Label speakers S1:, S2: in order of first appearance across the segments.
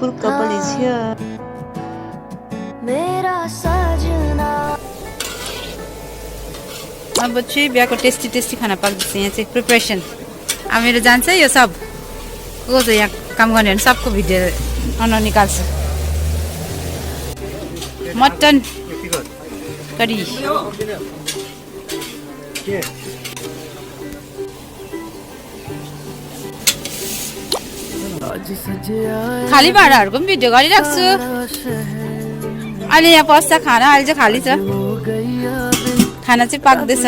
S1: beautiful couple is here. अब चाहिँ बिहाको टेस्टी खाना पाक्दैछ यहाँ चाहिँ प्रिपरेसन अब मेरो जान्छ यो सब को चाहिँ यहाँ काम गर्ने सबको भिडियो निकाल्छु मटन करी खाली भाँडाहरूको पनि भिडियो गरिराख्छु अहिले यहाँ पस्छ खाना अहिले चाहिँ खाली छ खाना चाहिँ पाक्दैछ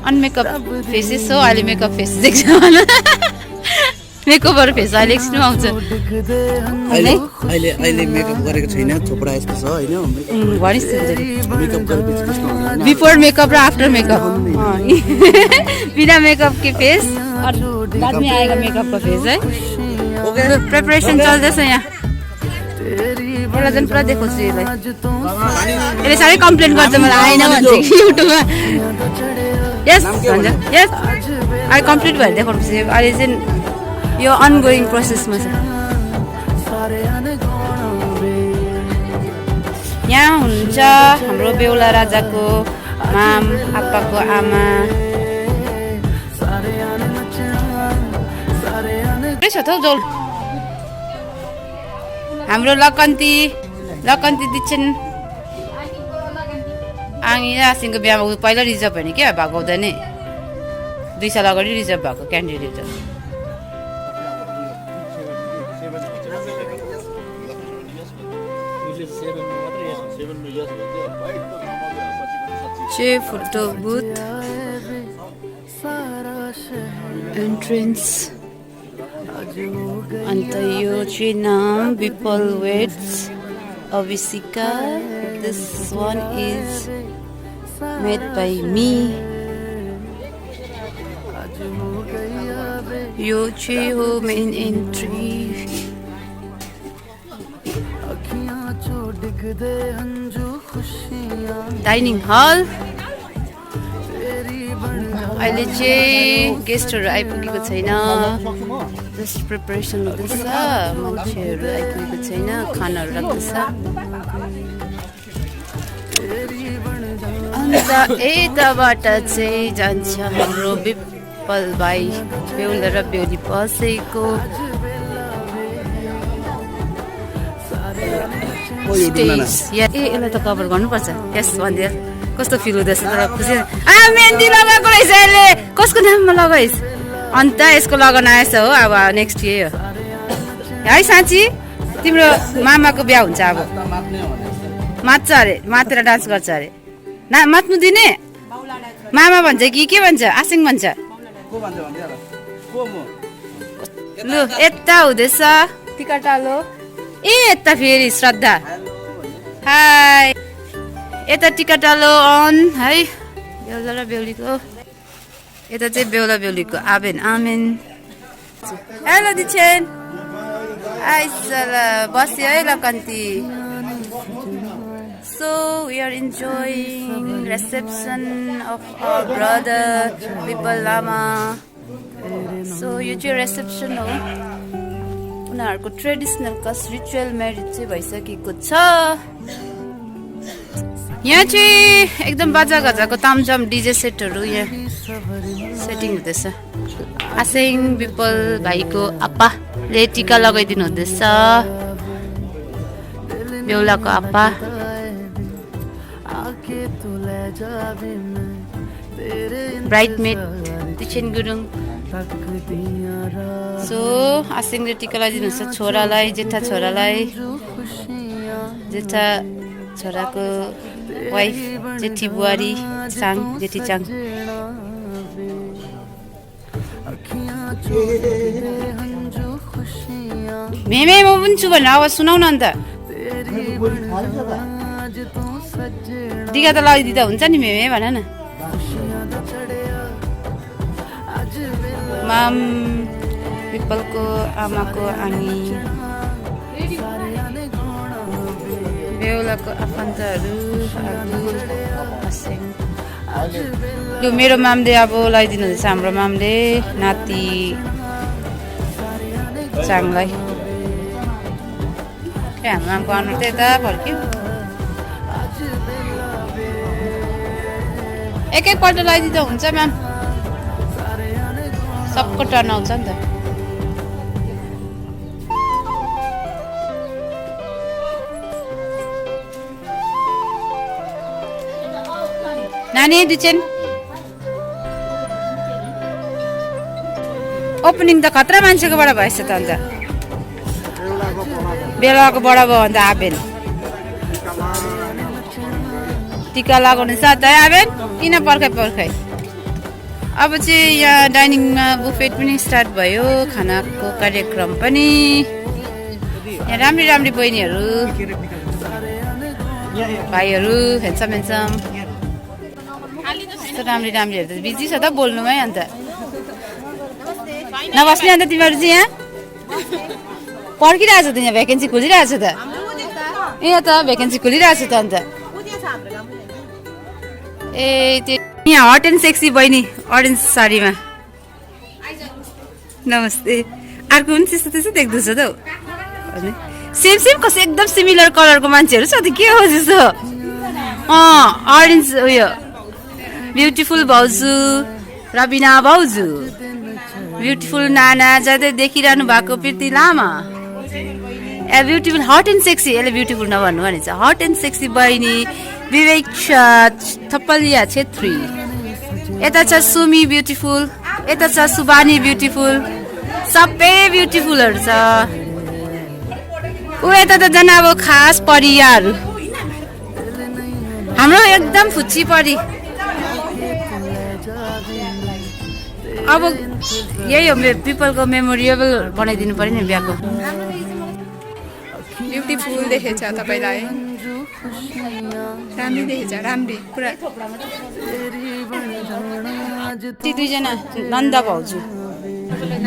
S1: अनमेकअप फेसेस हो अहिले मेकअप फेस देख्छ मेकअपहरु फेस अहिले एकछिनमा आउँछ
S2: अहिले मेकअप गरेको छैन थोपडा यस्तो छ हैन
S1: भनिस्
S2: मेकअप गरेपछि कस्तो हुन्छ
S1: बिफोर मेकअप र आफ्टर मेकअप बिना मेकअप के फेस और बाद में आएगा मेकअप का फेस है ओके प्रिपरेसन चल्दैछ यहाँ मलाई जन पुरा देखाउँछु यसलाई यसले साह्रै कम्प्लेन गर्छ मलाई आएन भन्छ युट्युबमा यस भन्छ यस अहिले कम्प्लिट भएर देखाउनुपर्छ अहिले चाहिँ यो अनगोइङ प्रोसेसमा छ यहाँ हुनुहुन्छ हाम्रो बेहुला राजाको माम आप्पाको आमा के छ त जोल हाम्रो लकन्ती दिच्छन् आङी आसिङको बिहामा पहिला रिजर्भ होइन क्या भएको हुँदैन 2 साल अगाडि रिजर्भ भएको क्यान्डिडेट हो photo booth entrance अन्त यो चाहिँ नाम Bipal weds Abhishika this one is made by me यो चाहिँ हो मेन एन्ट्री डाइनिङ हल अहिले चाहिँ गेस्टहरू आइपुगेको छैन जस्ट प्रिपरेसन हुँदैछ मान्छेहरू आइपुगेको छैन खानाहरू राख्दैछ अन्त यताबाट चाहिँ जान्छ हाम्रो विपल भाइ बेहुला र बेहुली बसेको यसलाई त कभर गर्नुपर्छ यस भनिदिएर कस्तो फिल हुँदैछ तर खुसी मेहन्दी लगाएको रहेछ यसले कसको नाममा लगाइस् अन्त यसको लगन आएछ हो अब नेक्स्ट इयर हो है साँच्ची तिम्रो मामाको बिहा हुन्छ अब मात्छ अरे मातेर डान्स गर्छ अरे मात्नु दिने मामा भन्छ कि के भन्छ आसिङ भन्छ लु यता हुँदैछ टिकाटालो ए यता फेरि श्रद्धा हाई यता टिकाटालो अन है बेहुला र बेहुलीको यता चाहिँ बेहुला बेहुलीको आमेन आमेन हेलो दिछेन आइसला बस्यो है लकन्ती so we are enjoying reception of our brother Bipal Lama so यो चाहिँ रिसेप्सन हो उनीहरूको ट्रेडिसनल कस्ट रिचुअल म्यारिज चाहिँ भइसकेको छ यहाँ चाहिँ एकदम बाजा गाजाको तामझाम डिजे सेटहरू यहाँ सेटिङ हुँदैछ आसिङ विपल भाइको आप्पाले टिका लगाइदिनु हुँदैछ बेहुलाको आप्पा ब्राइडमेड दिछेन गुरुङ सो आसिङले टिका लगाइदिनु हुन्छ छोरालाई जेठा छोरालाई जेठा छोराको वाइफ जेठी बुहारी चाङ जेठी चाङ मेमे म पनि छु भनेर आवाज सुनाउ न अन्त टिका त लगाइदिँदा हुन्छ नि मेमे भन न माम विपलको आमाको आनी बेहुलाको आफन्तहरू यो मेरो मामले अब लगाइदिनु हुँदैछ हाम्रो मामले नाति चाङलाई हाम्रो मामको अनुहार चाहिँ यता फर्क्यो एकैपल्ट लगाइदिँदा हुन्छ म्याम सबको टर्न आउँछ नि त नानी दुचेन ओपनिङ त खतरा मान्छेकोबाट भएछ त अन्त बेलाको बडा भयो अन्त आबेन टिका लगाउने साथ है आबेन किन पर्खाइ अब चाहिँ यहाँ डाइनिङमा बुफेट पनि स्टार्ट भयो खानाको कार्यक्रम पनि यहाँ राम्री बहिनीहरू भाइहरू हेन्सम राम्रीहरू त बिजी छ त बोल्नुमै अन्त नबस्ने अन्त तिमीहरू चाहिँ यहाँ पर्खिरहेको छ त यहाँ भ्याकेन्सी खोलिरहेको छ त यहाँ त भ्याकेन्सी खोलिरहेको छ त अन्त ए त्यो यहाँ हट एन्ड सेक्सी बहिनी अरेन्ज साडीमा नमस्ते अर्को पनि त्यस्तो देख्दैछ त सेम कसै एकदम सिमिलर कलरको मान्छेहरू छ त के हो त्यस्तो अरेन्ज उयो ब्युटिफुल भाउजू रबिना भाउजू ब्युटिफुल नाना जतै देखिरहनु भएको प्रीति लामा ए ब्युटिफुल हट एन्ड सेक्सी यसले ब्युटिफुल नभन्नु भनेछ हट एन्ड सेक्सी बहिनी विवेक थप्पलिया छेत्री यता छ सुमी ब्युटिफुल यता छ सुबानी ब्युटिफुल सबै ब्युटिफुलहरू छ ऊ यता त झन् अब खास परियाहरू हाम्रो एकदम फुच्ची परी अब यही हो पिपलको मेमोरिएबल बनाइदिनु पर्यो नि बिहाको
S3: ब्युटिफुल देखेछ तपाईँलाई राम्री देखेछ राम्री पुरा
S1: ती दुईजना नन्दा भाउजू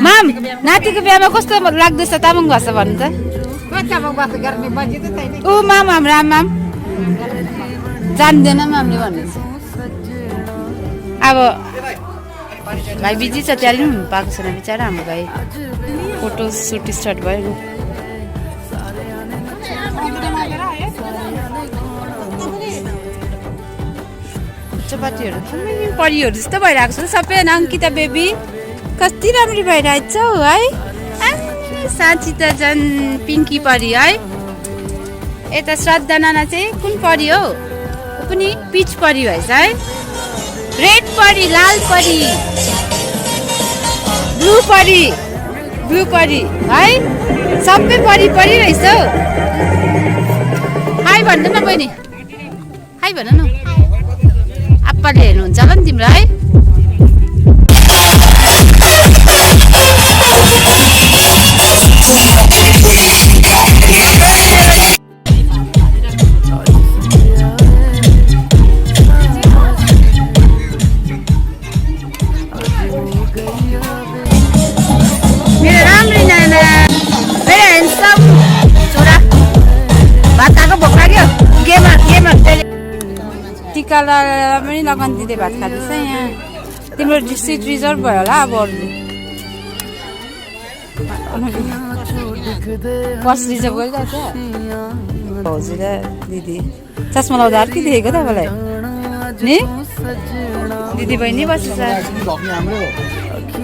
S1: माम नातिको बिहामा कस्तो लाग्दैछ तामाङ भाषा भन्नु त ऊ माम हाम्रो आमाम जान्दैन मामले भन्नुहुन्छ अब भाइ बिजी छ त्यहाँ पनि पाएको छैन बिचरा हाम्रो भाइ फोटो सुट स्टार्ट भयो चपातीहरू परिहरू जस्तो भइरहेको छ सबै होइन अङ्किता बेबी कति राम्री भइरहेछ हौ है साँच्ची त झन् पिङ्की परी है यता श्रद्धा नाना चाहिँ कुन परी हो पनि पिच परी भएछ है रेड परी लाल परी ब्लू परी है सबै परी रहेछ हौ हाई भन्नु न बहिनी हाई भन न आप्पाले हेर्नुहुन्छ होला नि तिम्रो है मेरो राम्री नाना मेरो हेन्डसम छोरा भात खाएको भोक लाग्यो गेमर टिका पनि लगन दिँदै भात खाँदैछ यहाँ तिम्रो सिट रिजर्भ भयो होला अब बस रिजर्भ गरिरहेछ भाउजू र दिदी चस्मा लाउँदा अर्कै देखेको तपाईँलाई नि दिदी बहिनी बस्छ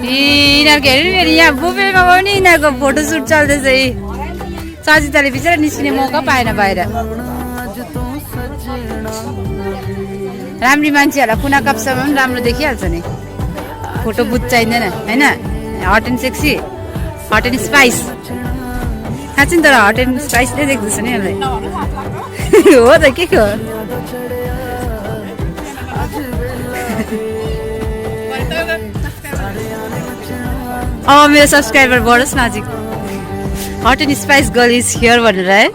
S1: यिनीहरूको हेर्नु फेरि यहाँ बुफेमा पनि यिनीहरूको फोटो सुट चल्दैछ सजिताले बिचरा निस्किने मौका पाएन बाहिर राम्री मान्छेहरूलाई कुना कप्सामा पनि राम्रो देखिहाल्छ नि फोटो बुथ चाहिँदैन होइन hot and sexy hot and spice साँच्ची तर हट एन्ड स्पाइस नै देख्दैछ नि यसलाई हो त के हो अब मेरो सब्सक्राइबर बढोस् न अझै hot and spice girl is here भनेर है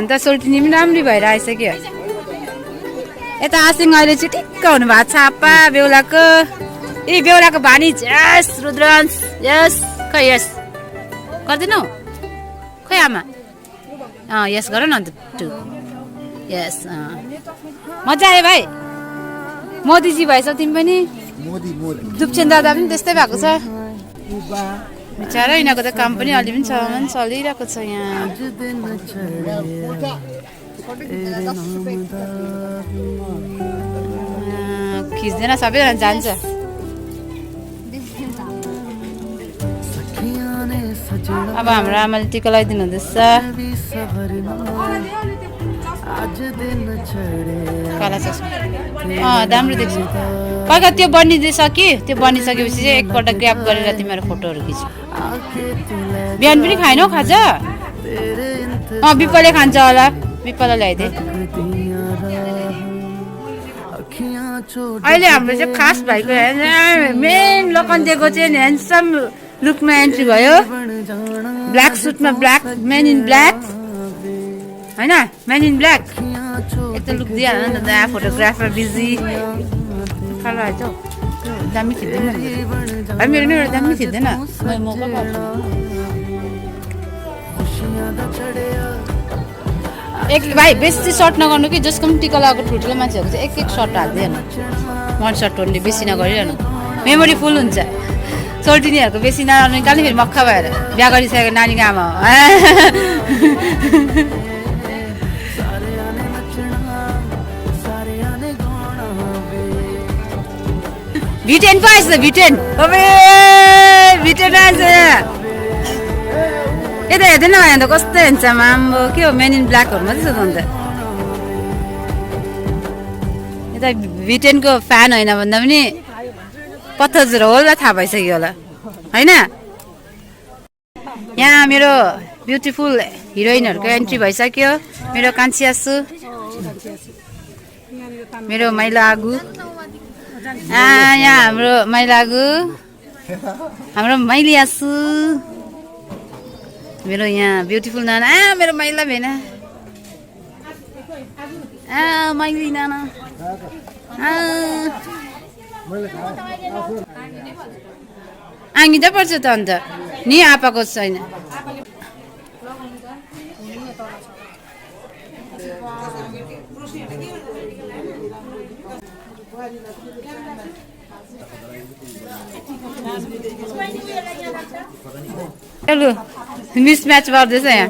S1: अन्त सोल्टिनी पनि राम्री भएर आएछ क्या यता आसिङ अहिले चाहिँ ठिक्क हुनु भएको छ आप्पा बेहुलाको भानिज यस रुद्रांश यस खै यस गर्दैनौ खै आमा यस गर न अन्त 2 यस मजा आयो भाइ मोदीजी भएछ तिमी पनि दुप्छेन दादा पनि त्यस्तै भएको छ बिचारा यिनीहरूको त काम पनि अलि पनि चलिरहेको छ यहाँ खिच्दैन सबैजना जान्छ अब हाम्रो आमाले टिका लगाइदिनु हुँदैछ काला चस्मा राम्रो देख्छ कहिले त्यो बनिदिइसक्यो त्यो बनिसकेपछि चाहिँ एकपल्ट ग्र्याब गरेर तिमीहरू फोटोहरू खिच बिहान पनि खाएनौ खाजा बिपले खान्छ होला बिपलाई ल्याइदिए अहिले हाम्रो चाहिँ खास भाइको मेन लोकन्देको चाहिँ ह्यान्डसम लुकमा एन्ट्री भयो ब्ल्याक सुटमा ब्ल्याक मेन इन ब्ल्याक होइन मेन इन ब्ल्याक यस्तो लुक दिइहाल्नु नि त फोटोग्राफर बिजी खालो आएछ दामी खिच्दैन भाइ मेरो नि एउटा दामी खिच्दैन एक भाइ बेसी सर्ट नगर्नु कि जसको पनि टिका लगाएको ठुल्ठुलो मान्छेहरूको चाहिँ एक सर्ट हाल्दैन वान सर्ट ओन्ली बेसी नगरिरहनु मेमोरी फुल हुन्छ सोल्टिनीहरूको बेसी ननिकाल्ने फेरि मक्खा भएर बिहा गरिसकेको नानीको आमा हो भिटेन पो आएछ भिटेन भिटेन आएछ यता हेर्दैन भयो अन्त कस्तो हुन्छ आम्बो के हो मेन इन ब्ल्याकहरू मात्रै छ त अन्त यता भिटेनको फ्यान होइन भन्दा पनि पत्थर होला थाहा भइसक्यो होला होइन यहाँ मेरो ब्युटिफुल हिरोइनहरूको एन्ट्री भइसक्यो मेरो कान्छी आसु मेरो माइला आगु यहाँ हाम्रो माइला आगु हाम्रो माइली आसु मेरो यहाँ ब्युटिफुल नाना मेरो माइला भेना माइली नाना आँगिँदै पर्छ त अन्त नि आपाको छैन मिसम्याच गर्दैछ यहाँ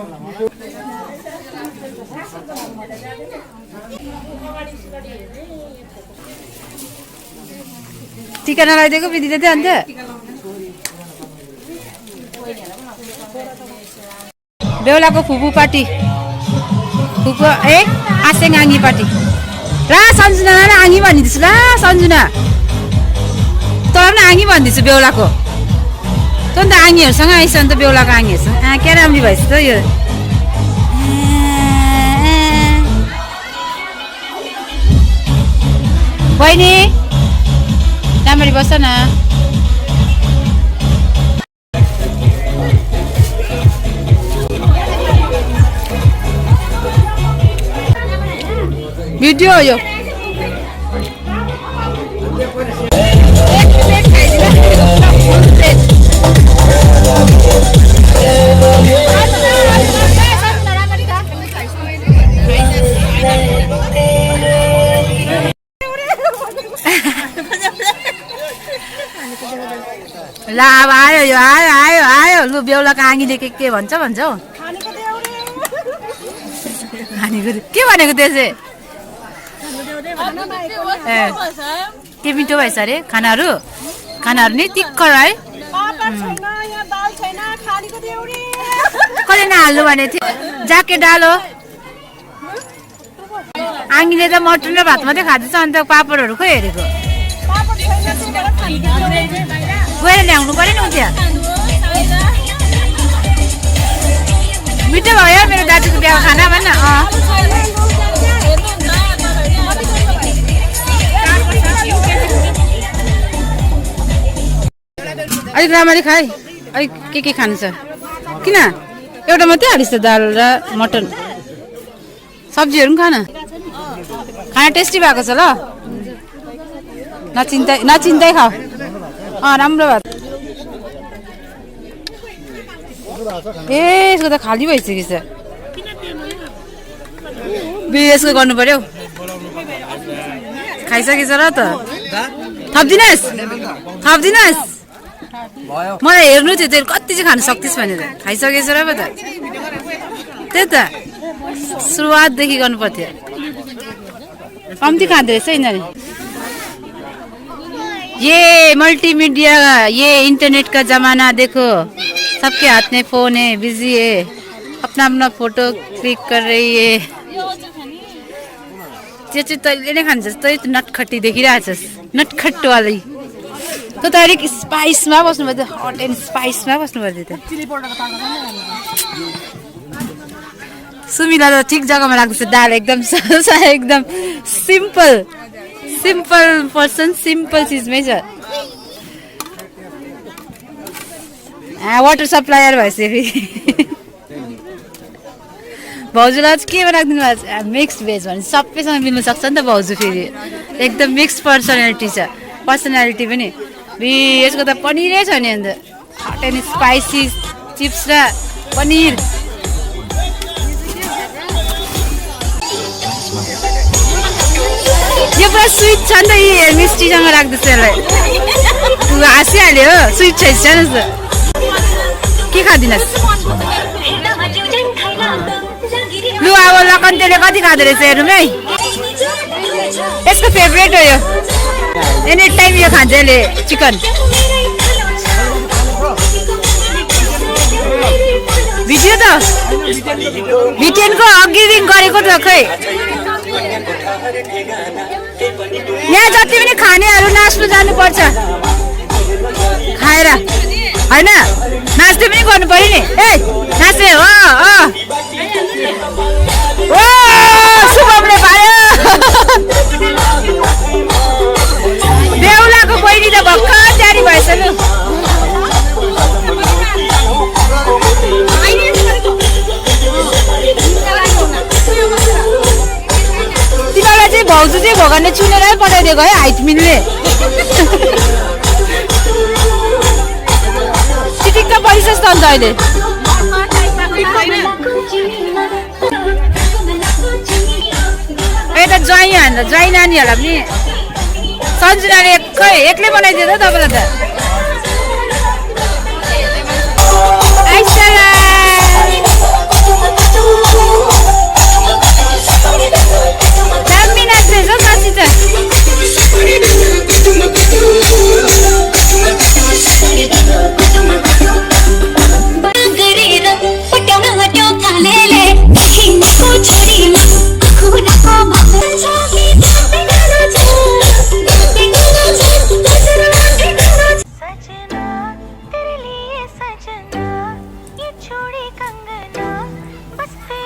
S1: टिका नलाइदिएको बिदिँदै थियो अन्त बेहुलाको फुपू पार्टी फुपू आसेङ आङ्गी पार्टी ला सन्जुना आङ्गी भनिदिन्छु ला सन्जुना तँ पनि आङ्गी भनिदिन्छु बेहुलाको त अन्त आङ्गीहरूसँग आइस अन्त बेहुलाको आङ्गीहरूसँग क्या राम्री भएछ त यो बहिनी राम्ररी बस्छ न भिडियो हो यो ला अब आयो यो आयो आयो आयो लु बेहुलाको आँगीले के भन्छ हौ खानेको के भनेको त्यो चाहिँ के मिठो भएछ अरे खानाहरू नि तिखर है कसले नहाल्नु भनेको थियो जाके डालो आङ्गीले त मटन र भात मात्रै खाँदैछ अन्त पापडहरू खोइ हेरेको गएर ल्याउनु पऱ्यो नि त्यहाँ मिठो भयो मेरो दाजुको बिहाको खाना भन् न अलिक राम्ररी खाए अलिक के खानु छ किन एउटा मात्रै हालिस् त दाल र मटन सब्जीहरू पनि खाना टेस्टी भएको छ ल नचिन्दै खाऊ राम्रो भयो ए यसको त खाली भइसकेछ यसको गर्नु पर्यो खाइसकेछ र त थप्दिनस् मलाई हेर्नु थियो तेरो कति चाहिँ खानु सक्थिस् भनेर खाइसकेछ र पो त त्यही त सुरुवातदेखि गर्नु पर्थ्यो कम्ती खाँदो रहेछ यिनीहरू ये मल्टीमीडिया ये इंटरनेट का जमाना देखो सबके हाथ में फोन है बिजी है अपना अपना फोटो क्लिक कर रही है त्यो चाहिँ तैँले नै खान्छ तै नटखट्टी देखिरहेछस् नटखट्टवालै त अलिक स्पाइसमा बस्नु पर्यो हट एन्ड स्पाइसमा बस्नु पर्यो त सुमिला त ठिक जग्गामा राख्दैछ दाल एकदम एकदम सिम्पल पर्सन सिम्पल चिजमै छ वाटर सप्लायर भएछ फेरि भाउजूलाई चाहिँ केमा राखिदिनु भएको छ मिक्स भेज भने सबैसँग मिल्नु सक्छ नि त भाउजू फेरि एकदम मिक्स पर्सनालिटी छ पर्सनालिटी पनि यसको त पनिरै छ नि अन्त हट एन्ड स्पाइसी चिप्स र पनिर यो पुरा स्विट छ नि त यी मिस्टीसँग राख्दैछ यसलाई हाँसिहाल्यो हो स्विट छ सानो के खाँदिनस् लु अब लकन्तेले कति खाँदो रहेछ हेरौँ है यसको फेभरेट हो यो एनी टाइम यो खान्छ यसले चिकन भिडियो त भिटेनको अघिदेखि गरेको त खै यहाँ जति पनि खानेहरू नाच्नु जानुपर्छ खाएर होइन नाच्दै पनि गर्नु पर्यो नि ए नाच्ने हो शुभमले पायो बेहुलाको बहिनी त भर्खर तयारी भएछ लु तिमीलाई चाहिँ भाउजू चाहिँ भगवानले चुनेरै पठाइदिएको है हाइट मिल्ने चिटिक्क परिसस् त अन्त अहिले यता ज्वाइँ हान्छ ज्वाइँ नानीहरूलाई पनि सन्जुनाले एक्लै बनाइदियो त तपाईँलाई त दामी नाच्दैछ साँच्ची त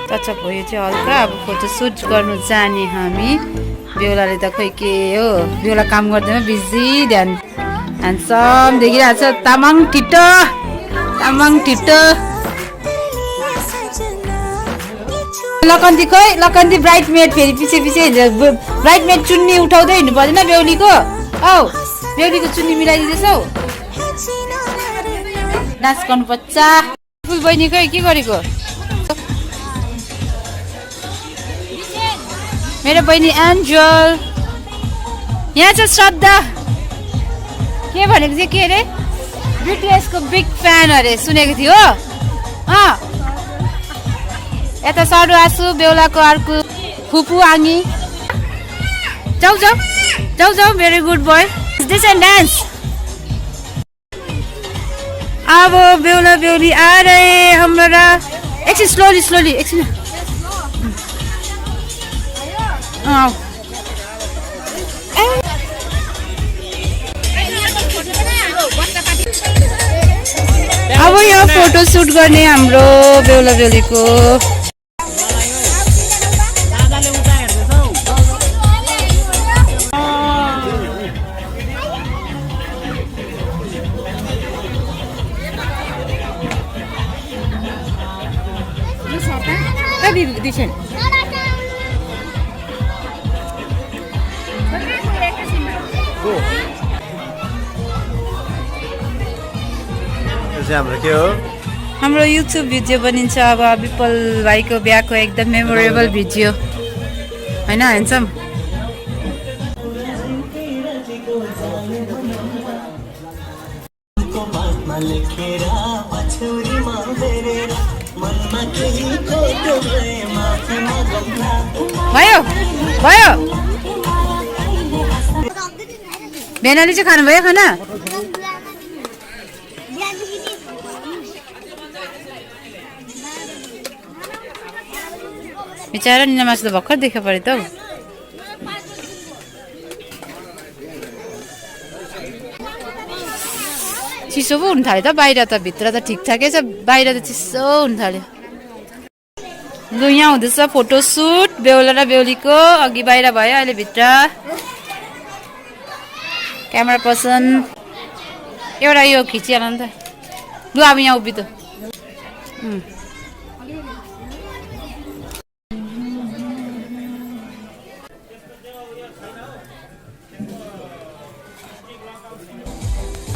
S1: टचअप भयो चाहिँ हल्का अब फोटो सुट गर्नु जाने हामी बेहुलाले त खोइ के हो बेहुला काम गर्दैन बिजी ध्यान ह्यान्डसम देखिरहेको छ तामाङ ठिटो लकन्ती खोइ लकन्ती ब्राइट मेड फेरि पछि ब्राइट मेड चुन्नी उठाउँदै हिँड्नु पर्दैन बेहुलीको औ बेहुलीको चुन्नी मिलाइदिँदैछौ डान्स गर्नुपर्छ फुल बहिनी खोइ के गरेको मेरो बहिनी एन्जल यहाँ छ श्रद्धा के भनेको चाहिँ के अरे बिटिएसको बिग फ्यान अरे सुनेको थियो यता सडु आसु बेहुलाको अर्को फुपू आङी जाऊ very good boy this and dance अब बेहुला बेहुली आ रहे हमारा एकछिन स्लोली एकछिन अब यहाँ फोटो सुट गर्ने हाम्रो बेहुला बेहुलीको
S4: हाम्रो के हो
S1: हाम्रो युट्युब भिडियो बनिन्छ अब विपल भाइको बिहाको एकदम मेमोरेबल भिडियो हैन ह्यान्डसम भयो भयो बेनाली चाहिँ खानुभयो खाना बिचारा निना मासु त भर्खर देखा पऱ्यो त चिसो पो हुन थाल्यो त बाहिर त भित्र त ठिकठाकै छ बाहिर त चिसो हुन थाल्यो लु यहाँ हुँदैछ फोटोसुट बेहुला र बेहुलीको अघि बाहिर भयो अहिले भित्र क्यामेरा पर्सन एउटा यो खिचिहाल नि त लु अब यहाँ उभितो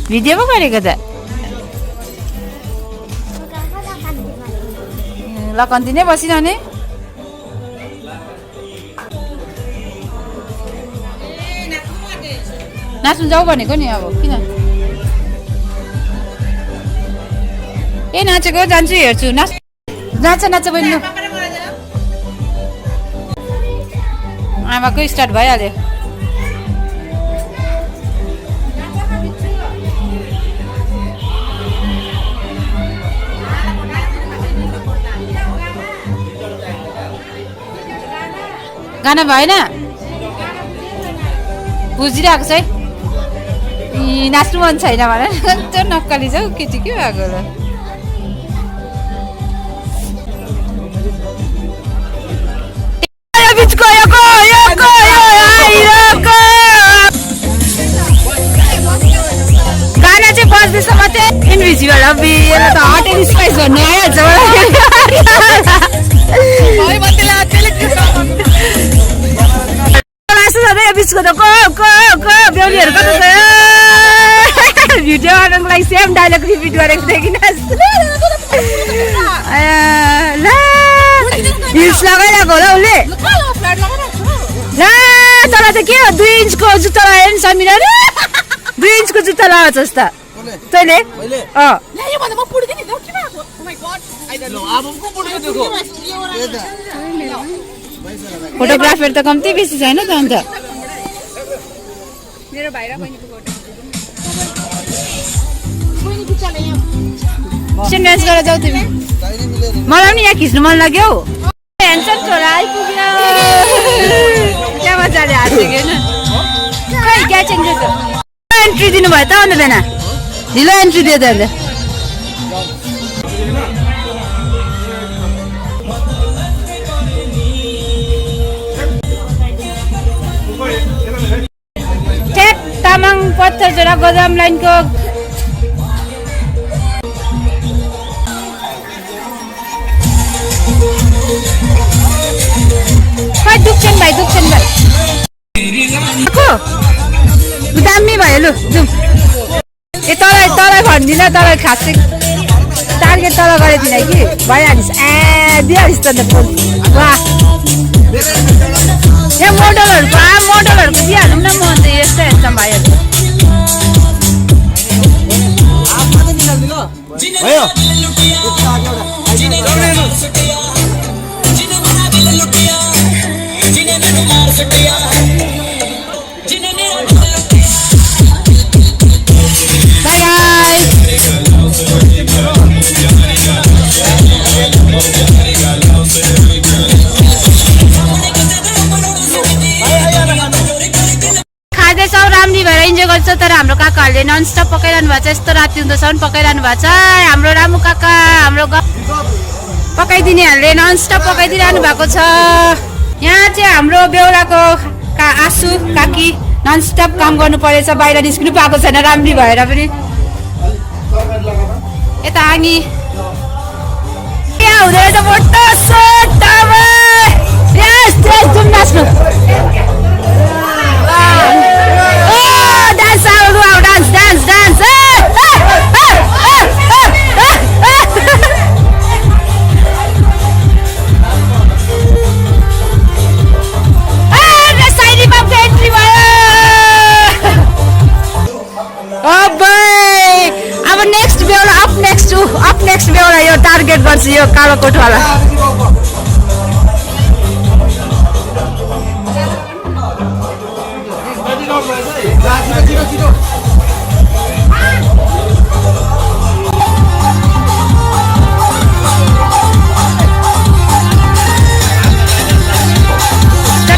S1: भिडियो पो गरेको त ल कन्टिन्यू बसिरहने नाच्नु जाऊ भनेको नि अब किन ए नाचेको जान्छु हेर्छु नाच नाच बहिनी आमाको स्टार्ट भइहाल्यो गाना भएन बुझिरहेको छ है नाच्नु मन छैन भने त्यो नक्कली छ केटी के भएको ल गाना चाहिँ बज्दैछ मात्रै इन्भिजिबल अब यसलाई त हट एन्ड स्पाइस भन्नु आइहाल्छ बिचको त को बेहुलीहरू कता छ भिडियो बनाउनुको लागि सेम डाइलग रिपिट गरेको थिएँ कि ल हिल्स लगाइरहेको होला उसले ल तल त के हो 2 इन्चको जुत्ता लगायो नि समिरा 2 इन्चको जुत्ता लगाएछस् त तैँले फोटोग्राफर त कम्ती बेसी छैन त अन्त
S3: मेरो भाइ र बहिनीको फोटो
S1: डान्स गरेर जाऊ तिमी मलाई पनि यहाँ खिच्नु मन लाग्यो ह्यान्डसम छोरा आइपुग्यो क्या मजाले हाँसेको होइन खै क्याचिङ चाहिँ एन्ट्री दिनुभयो त अन्त बेना ढिलो एन्ट्री दियो त अन्त तामाङ पत्थर छोरा गोदाम लाइनको दुख्छन् भाइ दामी भयो लु जाउँ ए तँलाई भन्दिनँ तँलाई खासै टार्गेट तल गरेदिनँ कि भइहालिस् दिइहालिस् त फोन वाह यहाँ मोडलहरूको दिइहालौँ न म अन्त यस्तो हेर्छौँ भाइहरू राम्री भएर इन्जोय गर्छ तर हाम्रो काकाहरूले ननस्टप पकाइरहनु भएको छ यस्तो राति हुँदासम्म पकाइरहनु भएको छ हाम्रो रामु काका हाम्रो पकाइदिनेहरूले ननस्टप पकाइदिइरहनु भएको छ यहाँ चाहिँ हाम्रो बेहुलाको आसु काकी ननस्टप काम गर्नु परेछ बाहिर निस्किनु पाएको छैन राम्री भएर पनि यता आगी यहाँ हुँदो रहेछ फोटो सुट जाउँ नाच्नु डान्स यो टार्गेट गर्छु यो कालो कोठवाला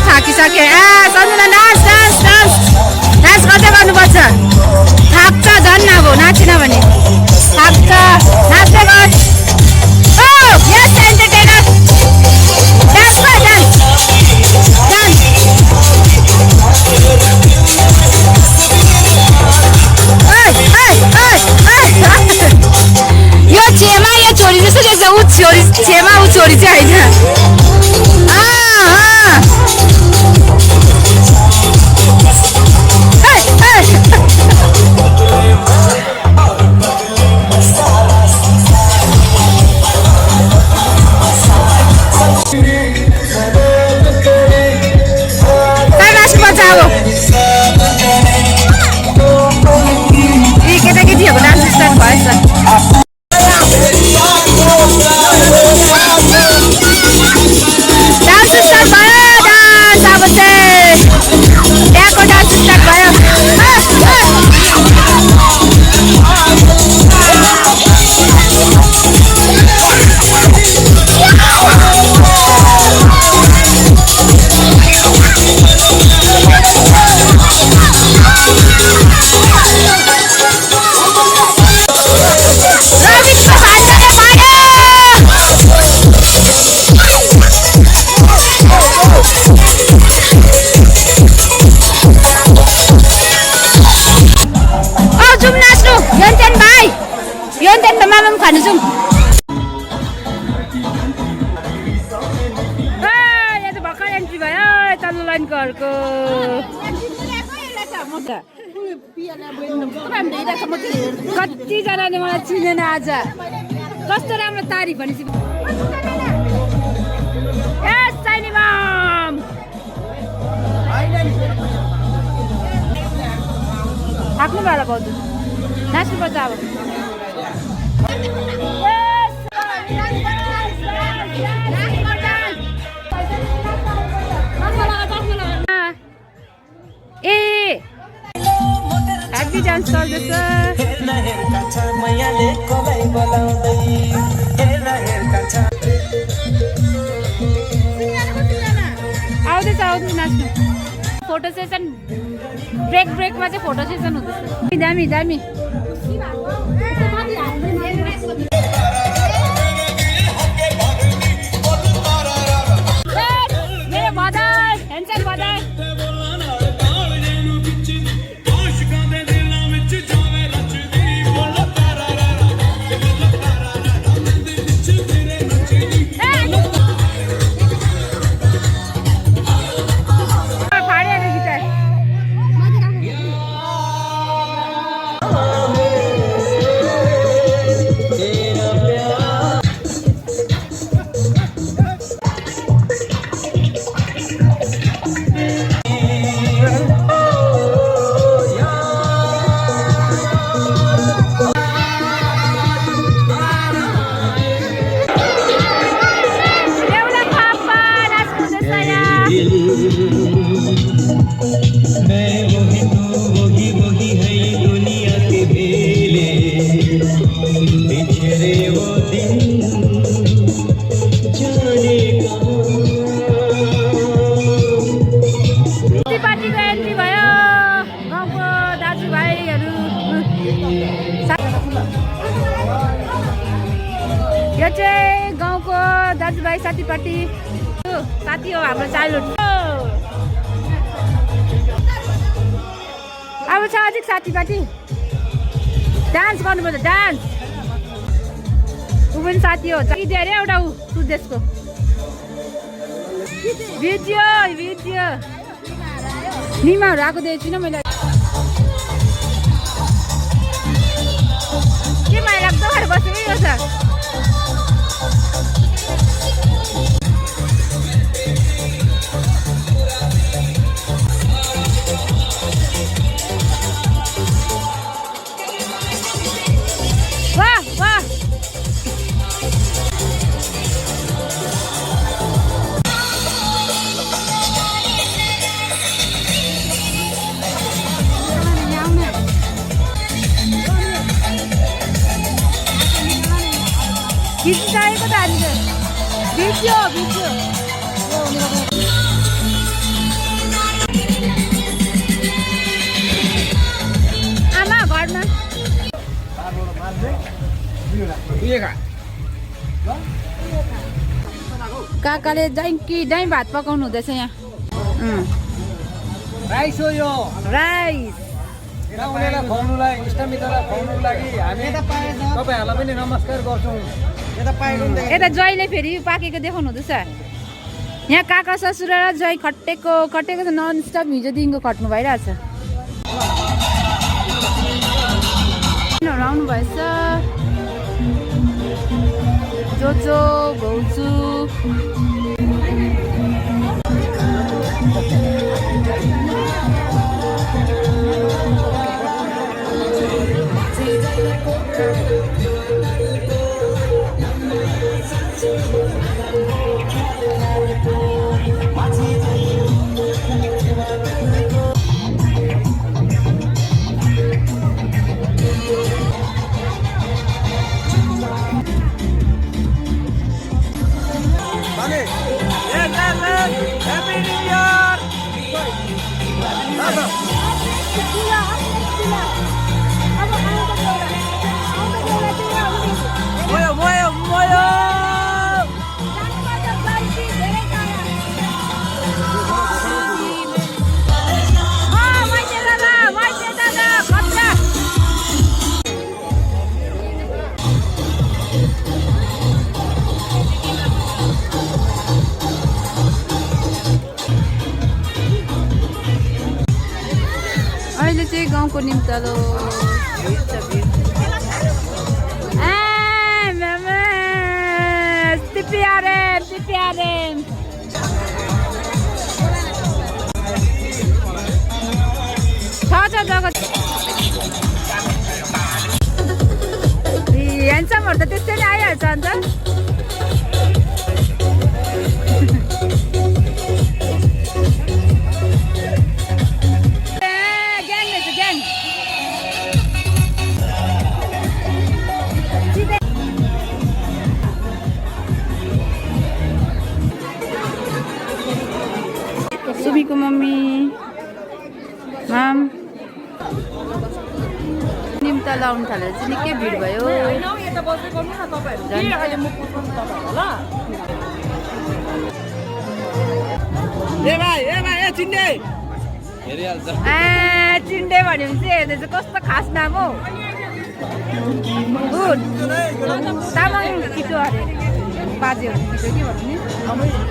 S1: थाकिसके सम्झना डान्स डान्स डान्स डान्स गर्दै गर्नुपर्छ थाक्छ झन् अब नाचेन भने थाक्छ नाच्दै गर ओ यस एन्टरटेनर डान्स गर डान्स डान्स यो छेमा यो छोरी जस्तो रहेछ ऊ छोरी छेमा ऊ छोरी चाहिँ होइन केटाकेटीहरूको डान्स स्टार्ट भएछ डान्स स्टार्ट भयो डान्स अब चाहिँ त्यहाँको डान्स स्टार्ट भयो खानु जाउँ यहाँ त भर्खर एन्ट्री भयो तल्लो लाइनको घरको कतिजनाले मलाई चिनेन आज कस्तो राम्रो तारिफ भनेपछि थाक्नु भयो होला भाउजू नाच्नुपर्छ अब ए ह्याप्पी डान्स चल्दैछ आउँदैछ आउँदैछ नाच्नु फोटो सेसन ब्रेकमा चाहिँ फोटो सेसन हुँदैछ दामी दामी मेरो बधाई ह्यान्डसेक बधाई यो चाहिँ गाउँको दाजुभाइ साथीपाटी साथी हो हाम्रो चाइल्डहुड अब छ अझै साथीपाटी डान्स गर्नुपर्छ डान्स ऊ पनि साथी हो दिदी अरे एउटा ऊ सुदेशको भिडियो भिडियो निमाहरू आएको देखेको छुइनँ मैले के माया लाग्दो भएर बसेकै गर्छ खिच्नु चाहिएको त हामीले भिडियो आमा घरमा काकाले दाइँ भात पकाउनु हुँदैछ यहाँ
S4: राइस हो यो
S1: राइस
S4: उनीहरूलाई खुवाउनुलाई इष्टमित्रलाई खुवाउनुको लागि हामी तपाईँहरूलाई पनि नमस्कार गर्छौँ
S1: यता ज्वाइँले फेरि पाकेको देखाउनु हुँदैछ यहाँ काका ससुरा र ज्वाइँ खटेको त नन स्टप हिजोदेखिको खट्नु भइरहेछ आउनु भएछ जोजो भाउजू अहिले चाहिँ गाउँको निम्तालो ह्यान्डसमहरू त त्यस्तै नै आइहाल्छ अन्त सुमीको मम्मी माम निम्ता लाउनु थालेर चाहिँ निकै भिड भयो चिन्डे भन्यो भने चाहिँ हेर्दै चाहिँ कस्तो खास नाम हो तामाङ किटो अरे बाजेहरू किटो के भन्नु नि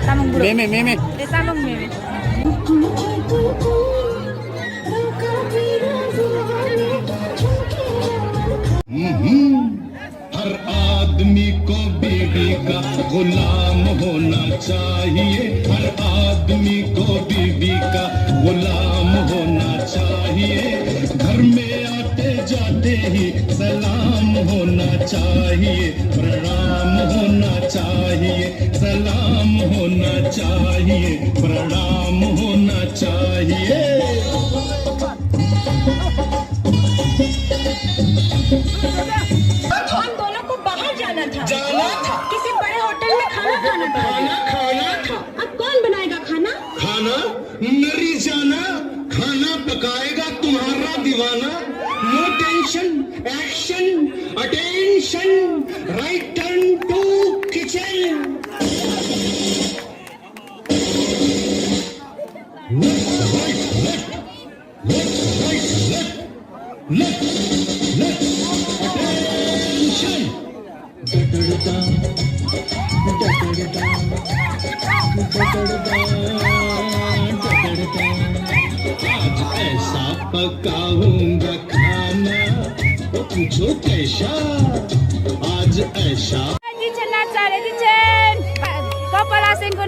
S1: तामाङ मेमे मेमे ए तामाङ मेमे
S5: हर आदमी को बीवी का गुलाम होना चाहिए हर आदमी को बीवी का गुलाम होना चाहिए घर में आते जाते ही सलाम होना चाहिए प्रणाम होना चाहिए सलाम होना चाहिए प्रणाम होना चाहिए
S6: हम दोनों को बाहर जाना था किसी बड़े होटल में खाना खाना था अब कौन बनाएगा खाना
S5: नरी जाना खाना पकाएगा तुम्हारा दीवाना no tension action attention right turn to kitchen आज ऐसा पकाऊंगा खाना वो पूछो कैसा आज ऐसा
S1: कपाला सिंहको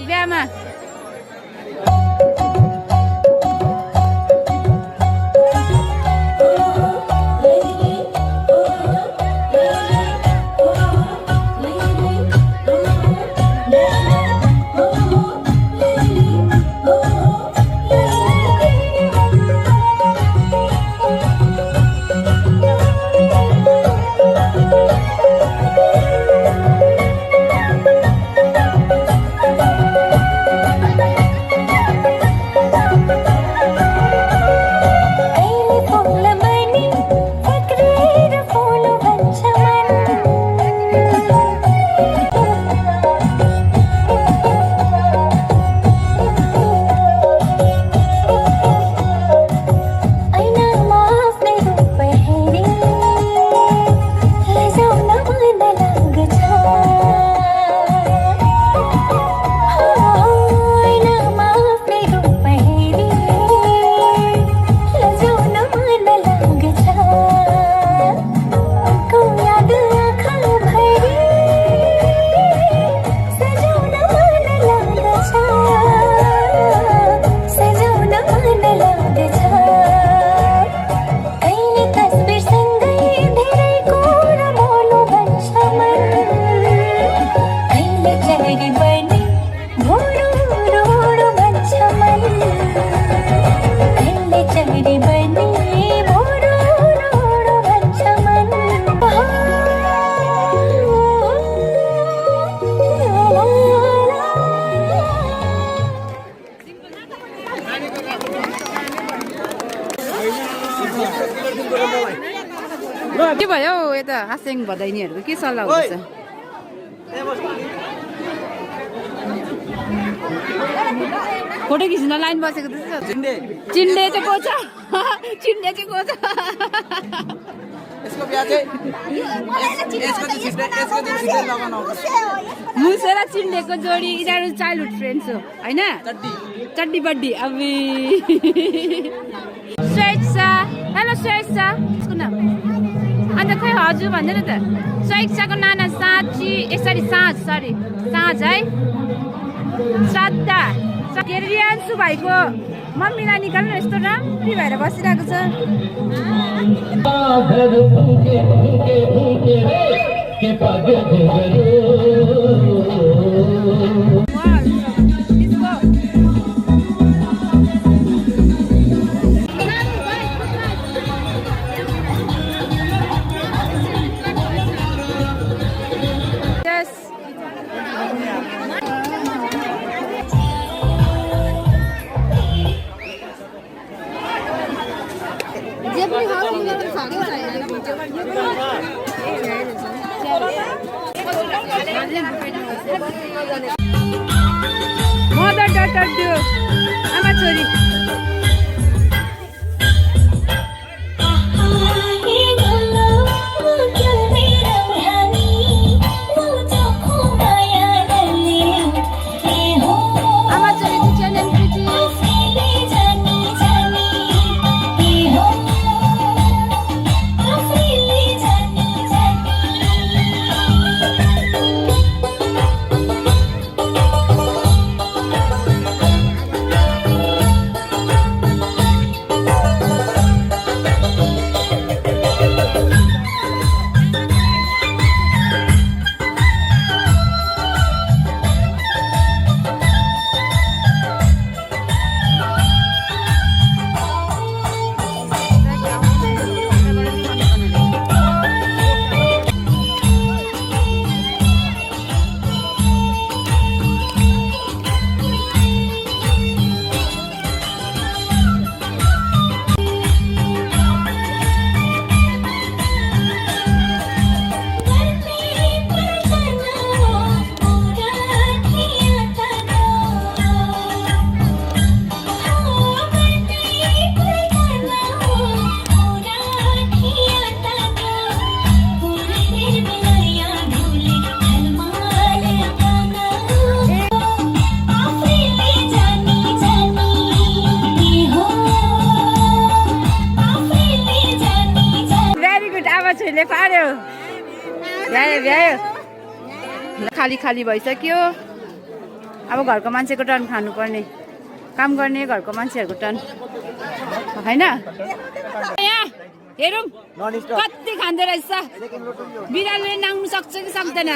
S1: बिहामा के भयो यता हासेङ भदैनीहरूको के सल्लाह हुँदैछ फोटो खिच्न लाइन बसेको त्यस्तो चिन्डे चाहिँ को छ चिन्डे चाहिँ को छ
S2: यसको बिहा चाहिँ यसको चाहिँ लगाउन आउँछ
S1: मुसे र चिन्डेको जोडी यिनीहरू चाइल्डहुड फ्रेन्ड्स हो होइन चड्डी बड्डी अबी स्वेच्छा हेलो स्वेच्छा यसको नाम अन्त खै हजुर भन्दैन त स्वेच्छाको नाना साँची साँझ है श्रद्धा के अरे रियान्सु भाइको मम्मीलाई निकाल्नु यस्तो राम्री भएर बसिरहेको छ मदर डटर डु आमा छोरी पार्यो भ्यायो खाली खाली भइसक्यो अब घरको मान्छेको टर्न खानुपर्ने काम गर्ने घरको मान्छेहरूको टर्न होइन यहाँ हेरौँ कति खाँदो रहेछ बिरालोले नाङ्नु सक्छ कि सक्दैन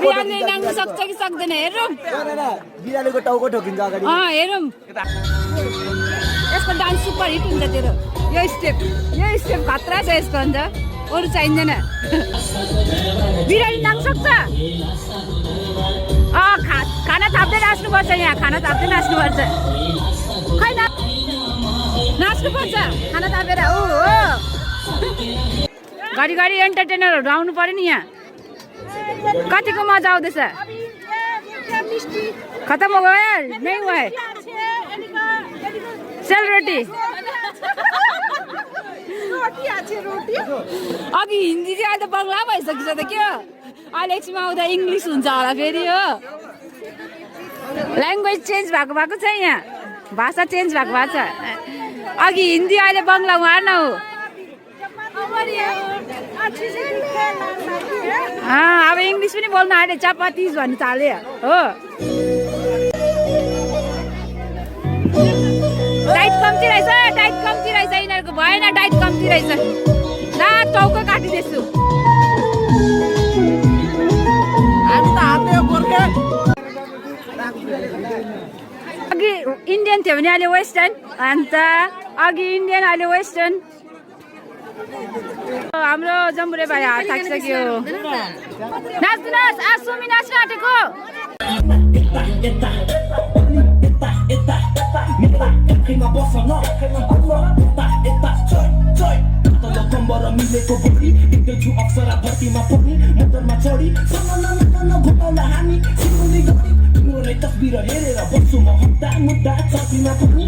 S1: बिरालोले नाङ्नु सक्छ कि सक्दैन हेरौँ
S2: बिरालोको टाउको ठोकिन्छ अगाडि
S1: हेरौँ यसको डान्स सुपर हिट हुन्छ तेरो यो स्टेप खतरा छ यसको अन्त अरू चाहिँदैन बिरालो नाच्न सक्छ खाना थाप्दै नाच्नुपर्छ यहाँ खाना थाप्दै नाच्नुपर्छ खै नाच्नुपर्छ खाना थापेर हो घरिघरि एन्टरटेनरहरू आउनु पर्यो नि यहाँ कतिको मजा आउँदैछ खतम हो गयो नै भयो सेलरोटी अघि हिन्दी चाहिँ अहिले त बङ्गला भइसकिन्छ त के अहिले एकछिनमा आउँदा इङ्ग्लिस हुन्छ होला फेरि हो ल्याङ्ग्वेज चेन्ज भएको छ यहाँ भाषा चेन्ज भएको छ अघि हिन्दी अहिले बङ्गला उहाँ न हो अब इङ्ग्लिस पनि बोल्न अहिले चपातिज भन्नु थाल्यो हो डाइट कम्ती रहेछ यिनीहरूको भएन डाइट कम्ती रहेछ ल टाउको काटिदिएछु अघि इन्डियन थियो भने अहिले वेस्टर्न अन्त अघि इन्डियन अहिले वेस्टर्न हाम्रो जम्बुरे भाइ हात थाकिसक्यो नाच्नुहोस् आज सुमी नाच्न आँटेको
S7: मिलेको गोरी देख्दैछु अप्सरा धरतीमा पर्ने मोटरमा चढी सन घुटाउला हामी सिक्ने गरी तिम्रो नै तस्बिर हेरेर बस्छु म हप्ता मुद्दा चौकीमा पर्ने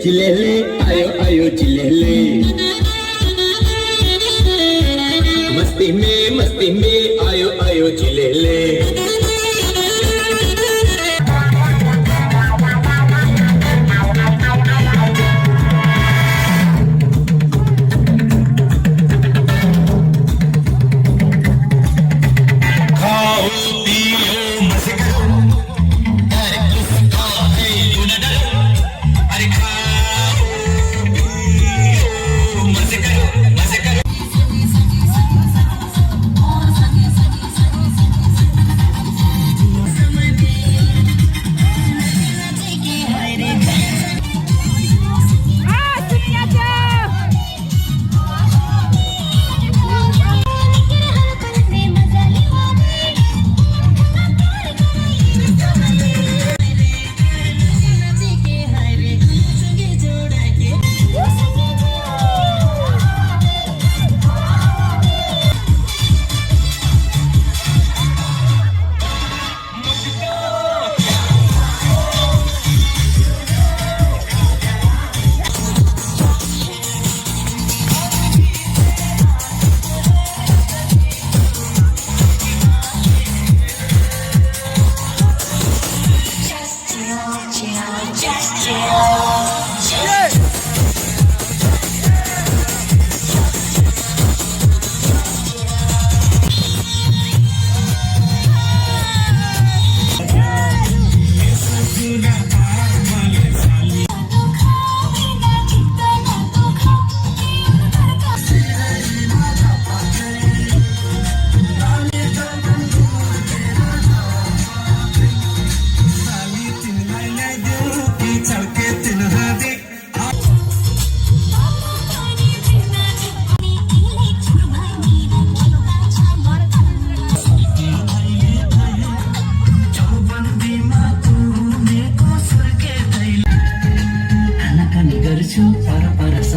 S5: जिलेले आयो आयो जिलेले मस्ती में आयो आयो जिलेले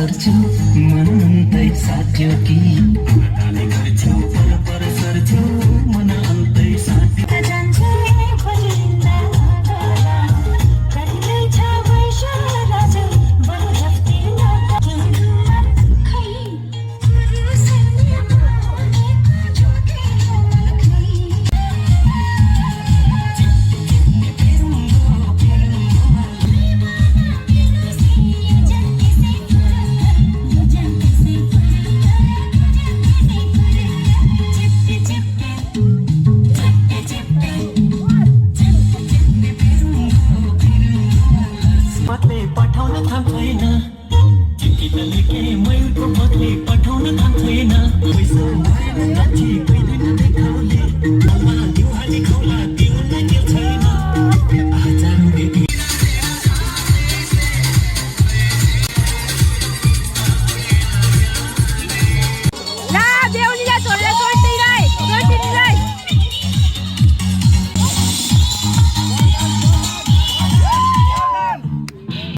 S7: सर्छु मन अन्तै साथ्यो कि ताले गर्छु पर सर्छु मन अन्तै साथ्यो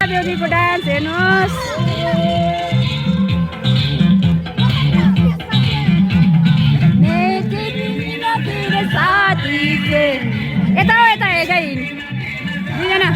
S1: बेहुलीको डान्स हेर्नुहोस्। यता हो यता हेर्दै दुईजना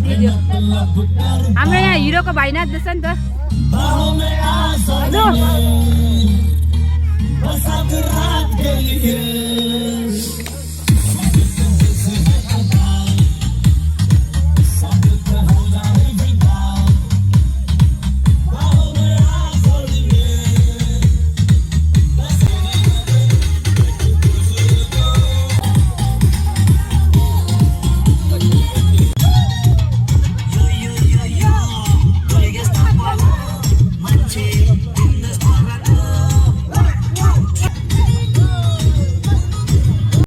S1: दिदियो हाम्रो यहाँ हिरोको भाइ नाच्दैछ नि त लु